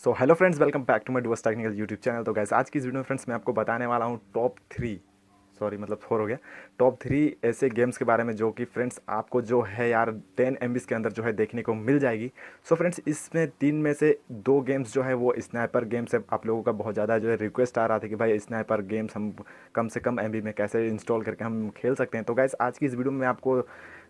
So hello friends, welcome back to my डुअस technical YouTube channel. तो guys आज की इस वीडियो में फ्रेंड्स मैं आपको बताने वाला हूँ टॉप थ्री, सॉरी मतलब फोर हो गया, टॉप थ्री ऐसे गेम्स के बारे में जो कि फ्रेंड्स आपको जो है यार 10 MB के अंदर जो है देखने को मिल जाएगी। सो फ्रेंड्स इसमें तीन में से दो गेम्स जो है वो स्नाइपर गेम्स है। आप लोगों का बहुत ज़्यादा जो है रिक्वेस्ट आ रहा था कि भाई स्नाइपर गेम्स हम कम से कम MB में कैसे इंस्टॉल करके हम खेल सकते हैं। तो गाइस आज की इस वीडियो में मैं आपको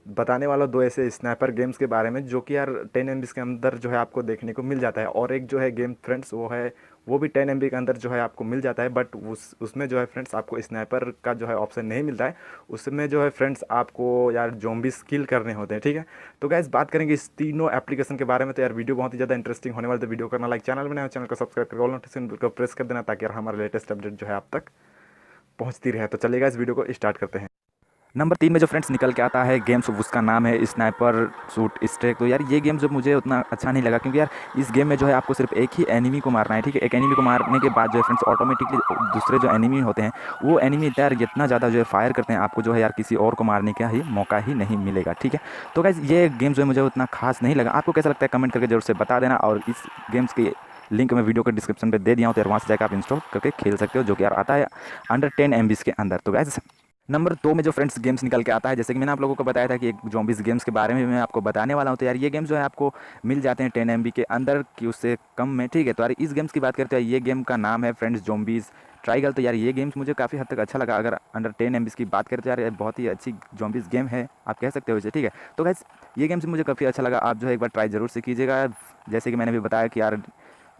बताने वाला दो ऐसे स्नैपर गेम्स के बारे में जो कि यार 10 MB के अंदर जो है आपको देखने को मिल जाता है। और एक जो है गेम फ्रेंड्स वो भी 10 MB के अंदर जो है आपको मिल जाता है, बट उसमें जो है फ्रेंड्स आपको स्नैपर का जो है ऑप्शन नहीं मिलता है। उसमें जो है फ्रेंड्स आपको यार ज़ॉम्बीज़ किल करने होते हैं, ठीक है। तो गाइस बात करेंगे इस तीनों एप्लीकेशन के बारे में। तो यार वीडियो बहुत ही ज़्यादा इंटरेस्टिंग होने वाली। तो वीडियो करना लाइक, चैनल बनाए चैनल को सब्सक्राइब कर ऑल नोटिफिकेशन बिल को प्रेस कर देना ताकि यार हमारा लेटेस्ट अपडेट जो है आप तक पहुंचती रहे। तो चलिएगा इस वीडियो को स्टार्ट करते हैं। नंबर 3 में जो फ्रेंड्स निकल के आता है गेम्स, उसका नाम है स्नाइपर शूट स्ट्रेक। तो यार ये गेम जो मुझे उतना अच्छा नहीं लगा, क्योंकि यार इस गेम में जो है आपको सिर्फ एक ही एनिमी को मारना है, ठीक है। एक एनिमी को मारने के बाद जो है फ्रेंड्स ऑटोमेटिकली दूसरे जो एनिमी होते हैं वो एनिमी यार इतना ज़्यादा जो है फायर करते हैं, आपको जो है यार किसी और को मारने का ही मौका ही नहीं मिलेगा, ठीक है। तो गाइस ये गेम जो है मुझे उतना खास नहीं लगा। आपको कैसा लगता है कमेंट करके जरूर से बता देना। और इस गेम्स की लिंक मैं वीडियो के डिस्क्रिप्शन पे दे दिया हूँ, तो यार वहाँ से जाकर आप इंस्टॉल करके खेल सकते हो, जो कि यार आता है अंडर 10 MB के अंदर। तो गाइस नंबर 2 में जो फ्रेंड्स गेम्स निकल के आता है, जैसे कि मैंने आप लोगों को बताया था कि एक ज़ॉम्बीज़ गेम्स के बारे में मैं आपको बताने वाला हूँ। तो यार ये गेम्स जो है आपको मिल जाते हैं 10 MB के अंदर कि उससे कम में, ठीक है। तो यार इस गेम्स की बात करते हैं, ये गेम का नाम है फ्रेंड्स ज़ॉम्बीज़ ट्राइगल। तो यार ये गेम्स मुझे काफ़ी हद तक अच्छा लगा। अगर अंडर 10 MB की बात करते हैं यार, ये बहुत ही अच्छी ज़ॉम्बीज़ गेम है, आप कह सकते हो इसे, ठीक है। तो गाइस ये गेम्स मुझे काफ़ी अच्छा लगा। आप जो है एक बार ट्राई ज़रूर से कीजिएगा। जैसे कि मैंने भी बताया कि यार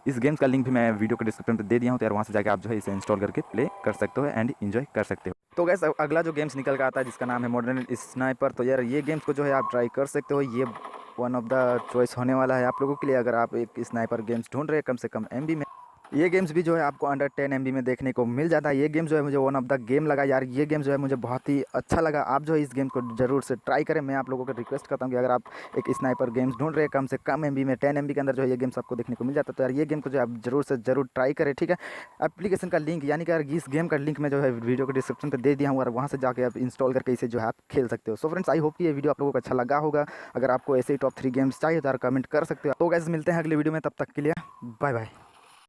इस गेम्स का लिंक भी मैं वीडियो के डिस्क्रिप्शन पे दे दिया हूँ, तो यार वहाँ से जाकर आप जो है इसे इंस्टॉल करके प्ले कर सकते हो एंड इन्जॉय कर सकते हो। तो गैस अगला जो गेम्स निकल के आता है जिसका नाम है मॉडर्न स्नाइपर। तो यार ये गेम्स को जो है आप ट्राई कर सकते हो। ये वन ऑफ द चॉइस होने वाला है आप लोगों के लिए, अगर आप एक स्नाइपर गेम्स ढूंढ रहे हैं कम से कम MB में। ये गेम्स भी जो है आपको अंडर 10 MB में देखने को मिल जाता है। ये गेम जो है मुझे वन ऑफ द गेम लगा यार। ये गेम जो है मुझे बहुत ही अच्छा लगा। आप जो है इस गेम को ज़रूर से ट्राई करें। मैं आप लोगों को रिक्वेस्ट करता हूँ कि अगर आप एक स्नाइपर गेम्स ढूंढ रहे हैं कम से कम MB में, 10 MB के अंदर जो है ये गेम्स आपको देखने को मिल जाता है, तो यार ये गेम को जो है आप ज़रूर से ज़रूर ट्राई करें, ठीक है। एप्लीकेशन का लिंक यानी कि यार इस गेम का लिंक मैं जो है वीडियो के डिस्क्रिप्शन पर दे दिया हूँ, और वहाँ से जाकर आप इंस्टॉल करके इसे जो है आप खेल सकते हो। सो फ्रेंड्स आई होप कि ये वीडियो आप लोगों को अच्छा लगा होगा। अगर आपको ऐसे ही टॉप 3 गेम्स चाहिए तो यार कमेंट कर सकते हो। तो गाइस मिलते हैं अगले वीडियो में, तब तक के लिए बाय बाय।